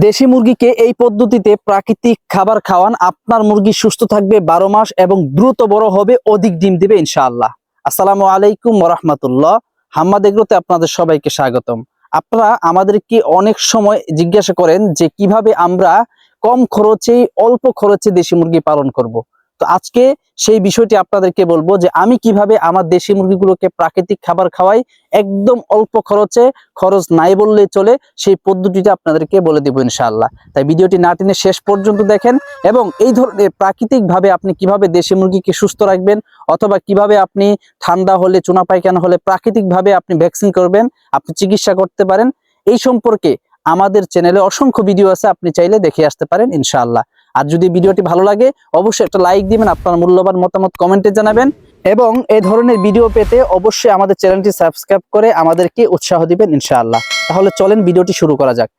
দেশি মুরগিকে এই পদ্ধতিতে প্রাকৃতিক খাবার খাওয়ান, আপনার মুরগি সুস্থ থাকবে 12 মাস এবং দ্রুত বড় হবে, অধিক ডিম দিবে ইনশাআল্লাহ। আসসালামু আলাইকুম ওয়া রাহমাতুল্লাহ। হাম্মাদ এগ্রোতে আপনাদের সবাইকে স্বাগতম। আপনারা আমাদেরকে অনেক সময় জিজ্ঞাসা করেন যে কিভাবে আমরা কম খরচে অল্প খরচে দেশি মুরগি পালন করব। তো আজকে সেই বিষয়টি আপনাদেরকে বলবো যে আমি কিভাবে আমার দেশি মুরগিগুলোকে প্রাকৃতিক খাবার খাওয়াই, একদম অল্প খরচে, খরচ নাই বললে চলে, সেই পদ্ধতিটা আপনাদেরকে বলে দেব ইনশাআল্লাহ। তাই ভিডিওটি না টেনে শেষ পর্যন্ত দেখেন এবং এই ধরনের প্রাকৃতিক ভাবে আপনি কিভাবে দেশি মুরগিকে সুস্থ রাখবেন, অথবা কিভাবে আপনি ঠান্ডা হলে, চুনা পায়খানা হলে প্রাকৃতিক ভাবে আপনি ভ্যাকসিন করবেন, আপনি চিকিৎসা করতে পারেন, এই সম্পর্কে আমাদের চ্যানেলে অসংখ্য ভিডিও আছে, আপনি চাইলে দেখে আসতে পারেন ইনশাআল্লাহ। আর যদি ভিডিওটি ভালো লাগে অবশ্যই একটা লাইক দিবেন, আপনার মূল্যবান মতামত কমেন্টে জানাবেন এবং এই ধরনের ভিডিও পেতে অবশ্যই আমাদের চ্যানেলটি সাবস্ক্রাইব করে আমাদেরকে উৎসাহ দিবেন ইনশাআল্লাহ। তাহলে চলেন ভিডিওটি শুরু করা যাক।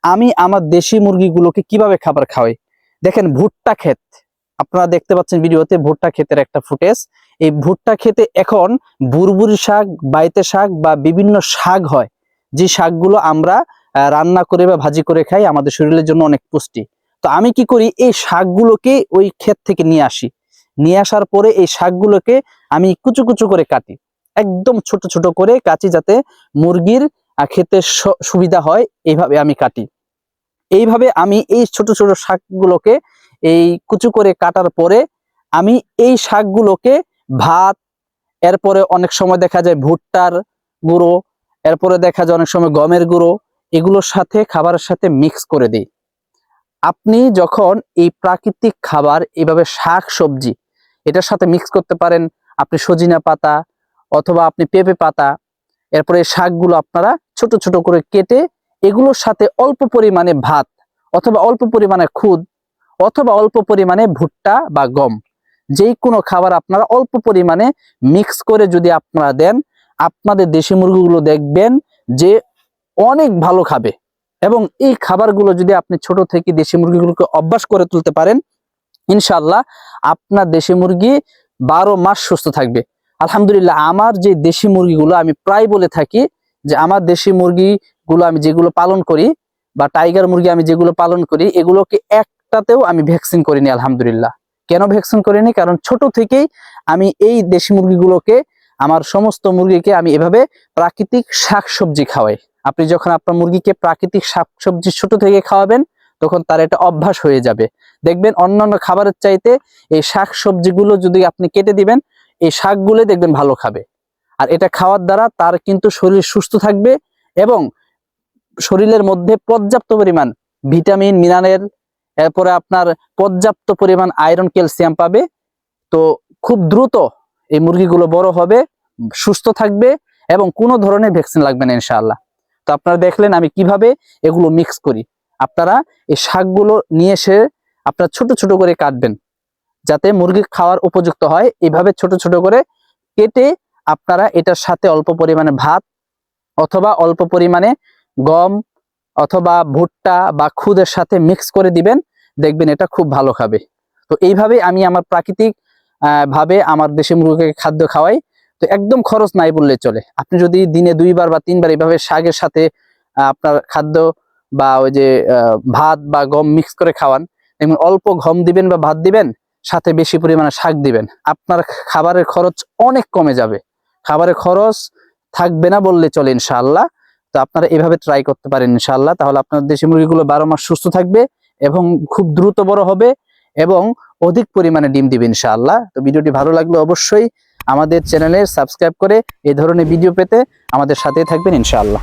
আমি আমার দেশি মুরগিগুলোকে কিভাবে খাবার খাওয়াই, দেখেন ভুট্টা ক্ষেত, আপনারা দেখতে পাচ্ছেন ভিডিওতে ভুট্টা ক্ষেতের একটা ফুটেজ। এই ভুট্টা ক্ষেতে এখন বুরবুরি শাক, বাইতে শাক বা বিভিন্ন শাক হয়, যে শাকগুলো আমরা রান্না করে বা ভাজি করে খাই, আমাদের শরীরের জন্য অনেক পুষ্টি। তো আমি কি করি, এই শাকগুলোকে ওই ক্ষেত থেকে নিয়ে আসি, নিয়ে আসার পরে এই শাকগুলোকে আমি কুচু কুচু করে কাটি, একদম ছোট ছোট করে কাটি, যাতে মুরগির খেতে সুবিধা হয়, এইভাবে আমি কাটি। এইভাবে আমি এই ছোট ছোট শাকগুলোকে এই কুচু করে কাটার পরে আমি এই শাকগুলোকে ভাত, এরপরে অনেক সময় দেখা যায় ভুট্টার গুঁড়ো, এরপরে দেখা যায় অনেক সময় গমের গুঁড়ো, এগুলোর সাথে খাবারের সাথে মিক্স করে দিই। আপনি যখন এই প্রাকৃতিক খাবার এইভাবে শাক সবজি এটার সাথে মিক্স করতে পারেন, আপনি সজিনা পাতা অথবা আপনি পেঁপে পাতা, এরপরে এই শাকগুলো আপনারা ছোট ছোট করে কেটে এগুলোর সাথে অল্প পরিমাণে ভাত অথবা অল্প পরিমাণে খুদ অথবা অল্প পরিমাণে ভুট্টা বা গম, যেই কোনো খাবার আপনারা অল্প পরিমাণে মিক্স করে যদি আপনারা দেন, আপনাদের দেশি মুরগিগুলো দেখবেন যে অনেক ভালো খাবে। এবং এই খাবারগুলো যদি আপনি ছোট থেকে দেশি মুরগিগুলোকে অভ্যাস করে তুলতে পারেন, ইনশাআল্লাহ আপনার দেশি মুরগি 12 মাস সুস্থ থাকবে। আলহামদুলিল্লাহ, আমার যে দেশি মুরগিগুলো, আমি প্রায় বলে থাকি যে আমার দেশি মুরগিগুলো আমি যেগুলো পালন করি বা টাইগার মুরগি আমি যেগুলো পালন করি, এগুলোকে একটাতেও আমি ভ্যাকসিন করিনি আলহামদুলিল্লাহ। কেন ভ্যাকসিন করিনি? কারণ ছোট থেকেই আমি এই দেশি মুরগিগুলোকে, আমার সমস্ত মুরগিকে আমি এভাবে প্রাকৃতিক শাকসবজি খাওয়াই। আপনি যখন আপনার মুরগিকে প্রাকৃতিক শাকসবজি ছোট থেকে খাওয়াবেন, তখন তার এটা অভ্যাস হয়ে যাবে। দেখবেন অন্যান্য খাবারের চাইতে এই শাকসবজিগুলো যদি আপনি কেটে দিবেন, এই শাকগুলো দেখবেন ভালো খাবে। আর এটা খাওয়ার দ্বারা তার কিন্তু শরীর সুস্থ থাকবে এবং শরীরের মধ্যে পর্যাপ্ত পরিমাণ ভিটামিন, মিনারেল, এরপরে আপনার পর্যাপ্ত পরিমাণ আয়রন, ক্যালসিয়াম পাবে। তো খুব দ্রুত এই মুরগিগুলো বড় হবে, সুস্থ থাকবে এবং কোনো ধরনের ভ্যাকসিন লাগবে না ইনশাআল্লাহ। তো আপনারা দেখলেন আমি কিভাবে এগুলো মিক্স করি। আপনারা এই শাকগুলো নিয়ে এসে আপনারা ছোট ছোট করে কাটবেন, যাতে মুরগি খাওয়ার উপযুক্ত হয়। এইভাবে ছোট ছোট করে কেটে আপনারা এটার সাথে অল্প পরিমাণে ভাত অথবা অল্প পরিমাণে গম অথবা ভুট্টা বা খুদের সাথে মিক্স করে দিবেন, দেখবেন এটা খুব ভালো খাবে। তো এইভাবে আমি আমার প্রাকৃতিক ভাবে আমার দেশি মুরগিকে খাদ্য খাওয়াই। তো একদম খরচ নাই বললে চলে। আপনি যদি দিনে 2 বার বা 3 বার এইভাবে শাকের সাথে আপনার খাদ্য বা ওই যে ভাত বা গম মিক্স করে খাওয়ান, দেখবেন অল্প গম দিবেন বা ভাত দিবেন, সাথে বেশি পরিমাণে শাক দিবেন, আপনার খাবারের খরচ অনেক কমে যাবে, খাবারের খরচ থাকবে না বললে চলে ইনশাআল্লাহ। তো আপনারা এভাবে ট্রাই করতে পারেন ইনশাআল্লাহ। তাহলে আপনার দেশি মুরগিগুলো 12 মাস সুস্থ থাকবে এবং খুব দ্রুত বড় হবে এবং অধিক পরিমাণে ডিম দিবে ইনশাআল্লাহ। তো ভিডিওটি ভালো লাগলে অবশ্যই আমাদের চ্যানেলে সাবস্ক্রাইব করে এই ধরনের ভিডিও পেতে আমাদের সাথেই থাকবেন ইনশাআল্লাহ।